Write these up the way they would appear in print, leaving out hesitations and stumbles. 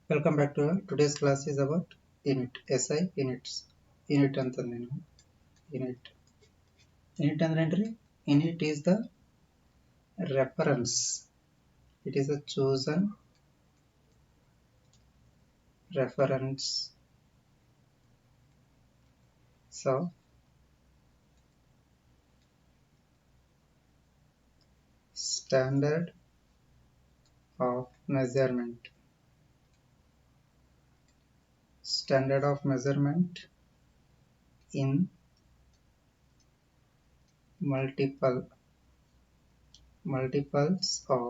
Welcome back to today's class is about unit SI units. Unit ಅಂತಂದ್ರೆ unit unit ಅಂದ್ರೆ ಏನ್ರಿ? Unit is the reference. It is a chosen reference. So standard of measurement. Standard of measurement in multiples of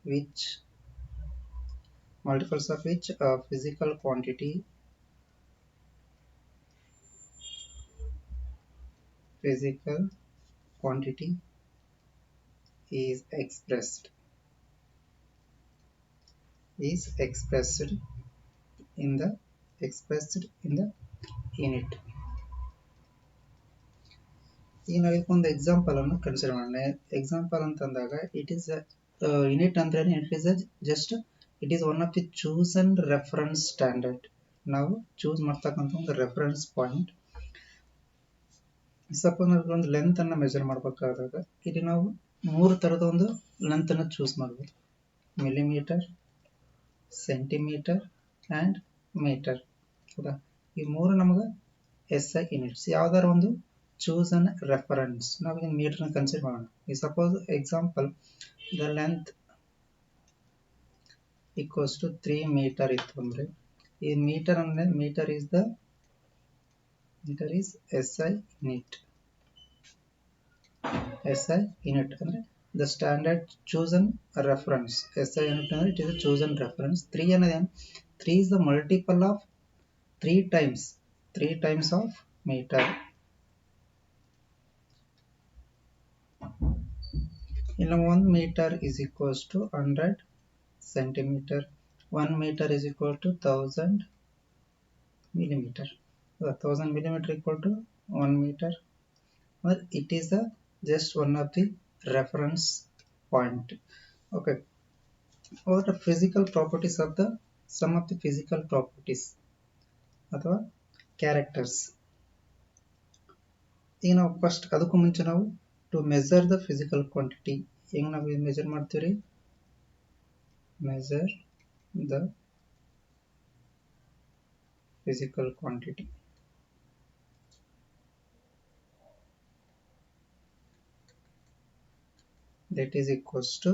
which a physical quantity is expressed in the unit. ಈಗ ನಾವು ಒಂದು example ಅನ್ನು consider ಮಾಡೋಣ. Example ಅಂತಂದಾಗ it is unit ಅಂದ್ರೆ it is one of the chosen reference standard. ನಾವು choose ಮಾಡ್ತಕ್ಕಂಥ ಒಂದು ರೆಫರೆನ್ಸ್ ಪಾಯಿಂಟ್. ಸಪೋಸ್ ನಾವು ಒಂದು ಲೆಂತ್ ಅನ್ನ ಮೆಜರ್ ಮಾಡಬೇಕಾದಾಗ ಇಲ್ಲಿ ನಾವು 3 ತರದ ಒಂದು ಲೆಂತ್ ಅನ್ನು ಚೂಸ್ ಮಾಡಬಹುದು: ಮಿಲಿಮೀಟರ್, ಸೆಂಟಿಮೀಟರ್ ಅಂಡ್ ಮೀಟರ್. ಹೌದಾ? ಈ ಮೂರು ನಮಗೆ SI ಯೂನಿಟ್ಸ್. ಯಾವ್ದಾರ ಒಂದು chosen reference. ನಾವು ಈಗ ಮೀಟರ್ ಕನ್ಸಿಡರ್ ಮಾಡೋಣ. ಈ suppose example the length equals to 3 metre ಇತ್ತು ಅಂದ್ರೆ ಈ ಮೀಟರ್ ಅಂದ್ರೆ metre is SI unit. SI unit ಅಂದ್ರೆ the standard chosen reference. SI unit ಅಂದ್ರೆ it is a chosen reference. 3 ಅನ್ನೋದು 3 is the multiple of 3 times of meter. In 1 meter is equals to 100 centimeter. 1 meter is equal to 1000 millimeter. 1000 millimeter equal to 1 meter. Well, it is just one of the reference point. Okay. What are the physical properties of some of the physical properties ಅಥವಾ characters? ಈಗ ನಾವು first ಅದಕ್ಕೂ ಮುಂಚೆ ನಾವು to measure the physical quantity ಹೆಂಗ್ ನಾವು measure ಮಾಡ್ತೀವಿ? Measure the physical quantity. That is equals to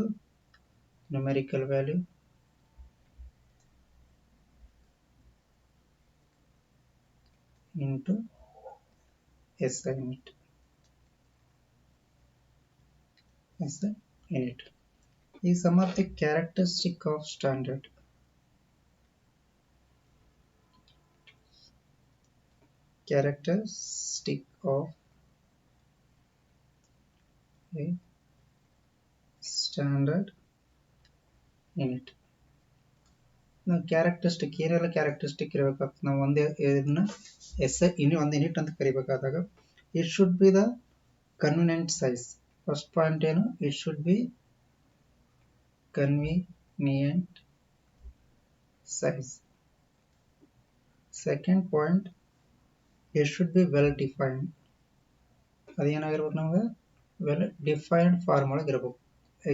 numerical value into SI unit. SI unit is some of the characteristic of standard. Characteristic of a standard unit. ನಾವು characteristic ಏನೆಲ್ಲ characteristic ಇರಬೇಕಾಗ್ತದೆ? ನಾವು ಒಂದೇ ಇದನ್ನ SI ಒಂದು unit ಅಂತ ಕರಿಬೇಕಾದಾಗ it should be the convenient size. First point ಏನು? It should be convenient size. Second point, it should be well defined. ಅದೇನಾಗಿರ್ಬೇಕು? ನಮಗೆ ವೆಲ್ ಡಿಫೈನ್ಡ್ ಫಾರ್ಮ್ ಒಳಗೆ ಇರಬೇಕು.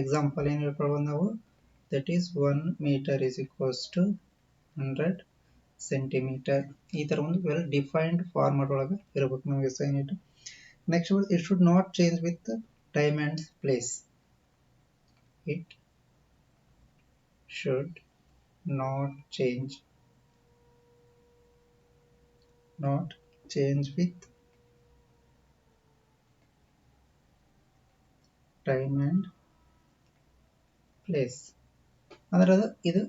ಎಕ್ಸಾಂಪಲ್ ಏನು ಹೇಳ್ಕೊಳ್ಬೋದು ನಾವು? That is 1 metre is equals to 100 centimetre. ಈ ತರ ಒಂದು ವೆಲ್ ಡಿಫೈನ್ಡ್ ಫಾರ್ಮ್ಯಾಟ್ ಒಳಗೆ ಇರಬೇಕು ನಮಗೆ SI unit. Next, it should not change with time and place. It should not change with time and place. ಅಂದ್ರೆ ಇದು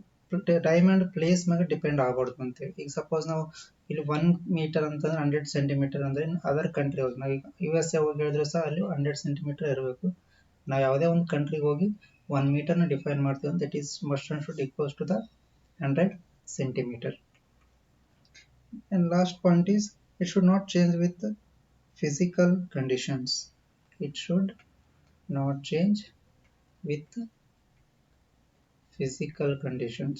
ಟೈಮ್ ಅಂಡ್ ಪ್ಲೇಸ್ ಮೇಲೆ depend ಆಗಬಾರ್ದು ಅಂತೇಳಿ. ಈಗ ಸಪೋಸ್ ನಾವು ಇಲ್ಲಿ 1 ಮೀಟರ್ ಅಂತಂದ್ರೆ 100 ಸೆಂಟಿಮೀಟರ್ ಅಂದ್ರೆ ಅದರ್ ಕಂಟ್ರಿ ಹೋಗಿ ನಾವು ಈಗ USA ಹೋಗಿ ಹೇಳಿದ್ರೆ ಸಹ ಅಲ್ಲಿ 100 ಸೆಂಟಿಮೀಟರ್ ಇರಬೇಕು. ನಾವು ಯಾವುದೇ ಒಂದು ಕಂಟ್ರಿಗೆ ಹೋಗಿ 1 ಮೀಟರ್ನ ಡಿಫೈನ್ ಮಾಡ್ತೀವಿ ಅಂತ it is must and should equals to the 100 centimeter. And last point is it should not change with physical conditions. It should not change with physical conditions.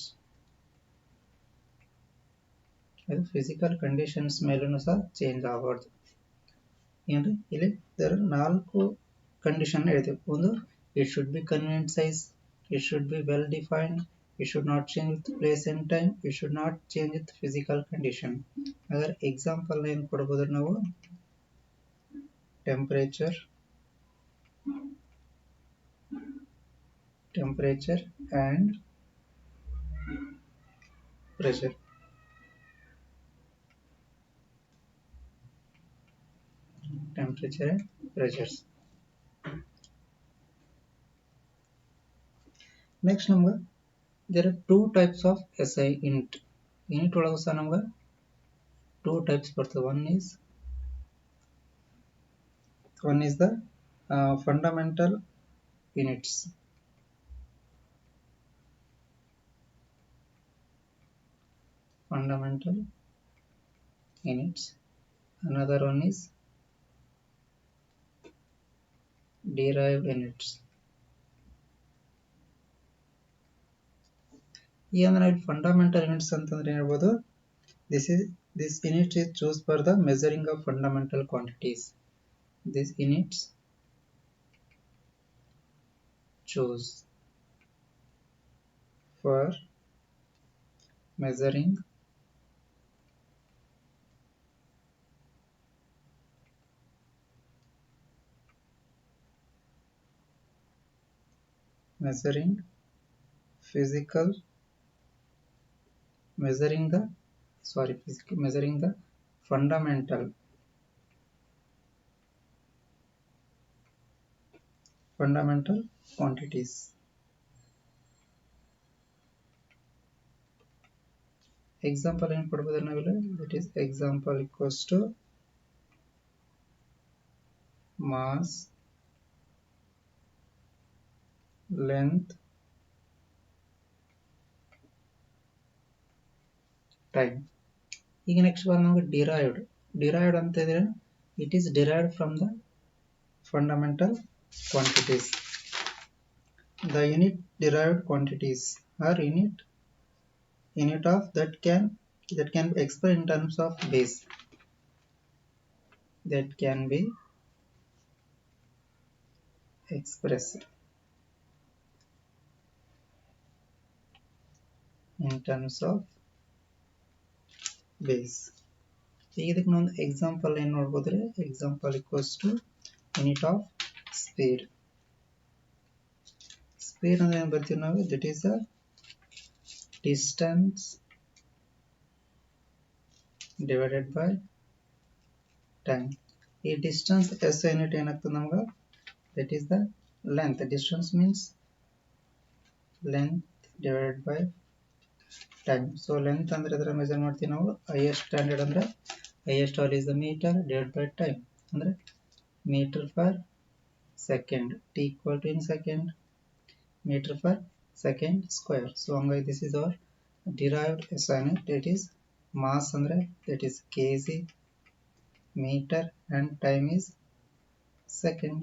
ಅದು ಫಿಸಿಕಲ್ ಕಂಡೀಷನ್ಸ್ ಮೇಲೂ ಸಹ ಚೇಂಜ್ ಆಗಬಾರ್ದು. ಏನ್ರಿ ಇಲ್ಲಿ ಇದರ 4 condition ಹೇಳ್ತೀವಿ. ಒಂದು, it should B convenient size, it should B well defined, it should not change with place and time, it should not change with physical condition. अगर example ಏನು ಕೊಡಬಹುದು ನಾವು, temperature and pressure. Temperature and pressures. Next number, there are two types of SI unit. Unit ಒಳಗೂ ಸಹ ನಮಗೆ two types ಬರ್ತದೆ. One is the fundamental units. Fundamental units. Another one is derived units. ಏನಂದ್ರೆ fundamental units ಅಂತಂದ್ರೆ ಏನು ಹೇಳ್ಬೋದು, this unit is choose for the measuring of fundamental quantities. These units choose for measuring measuring the fundamental quantities. Example ಏನು ಕೊಡಬಹುದು ನಾವಿಲ್ಲಿ, that is example equals to mass, length, time. ಈಗ next ಬಂದು ನಮಗೆ derived ಅಂತ ಇದ್ರೆ, it is derived from the fundamental quantities. The unit derived quantities are unit of that can be expressed in terms of base. That can be expressed in terms of base. ಇದಕ್ಕೆ ನಾವು example ಏನು ನೋಡಬಹುದ್ರೆ, example equals to unit of speed. Speed ಅಂದ್ರೆ ಏನು ಬರ್ತೀವಿ ನಾವು, that is a distance divided by time. ಈ distance S unit ಏನಾಗ್ತದೆ ನಮ್ಗೆ, that is the length. Distance means length divided by time. So length ಅಂದ್ರೆ ಇದರ ಮೆಜರ್ ಮಾಡ್ತೀವಿ ನಾವು, highest standard ಅಂದ್ರೆ highest value is the meter divided by time, ಅಂದ್ರೆ meter per second, t equal to in second, meter per second square. So hangage this is our derived SI unit. That is mass andre that is kg, meter, and time is second.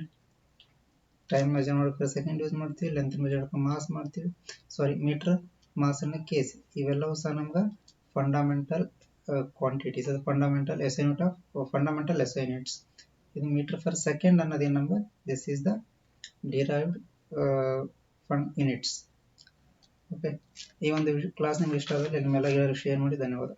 Time measure ಮಾಡಕ್ಕೆ second use ಮಾಡ್ತೀವಿ, length measure ಮಾಡಕ್ಕೆ mass ಮಾಡ್ತೀವಿ, ಸಾರಿ metre, mass ಅನ್ನು kg. ಇವೆಲ್ಲವೂ ಸಹ ನಮ್ಗೆ fundamental quantities, ಅದು fundamental SI unit of fundamental SI units. ಇದು ಮೀಟರ್ ಪರ್ ಸೆಕೆಂಡ್ ಅನ್ನೋದೇನು ನಮ್ಗೆ, this is the derived units. Okay, ಈ ಒಂದು ಕ್ಲಾಸ್ ನಿಮ್ಗೆ ಇಷ್ಟ ಆದರೆ ನಿಮ್ಮೆಲ್ಲ ಶೇರ್ ಮಾಡಿ. ಧನ್ಯವಾದ.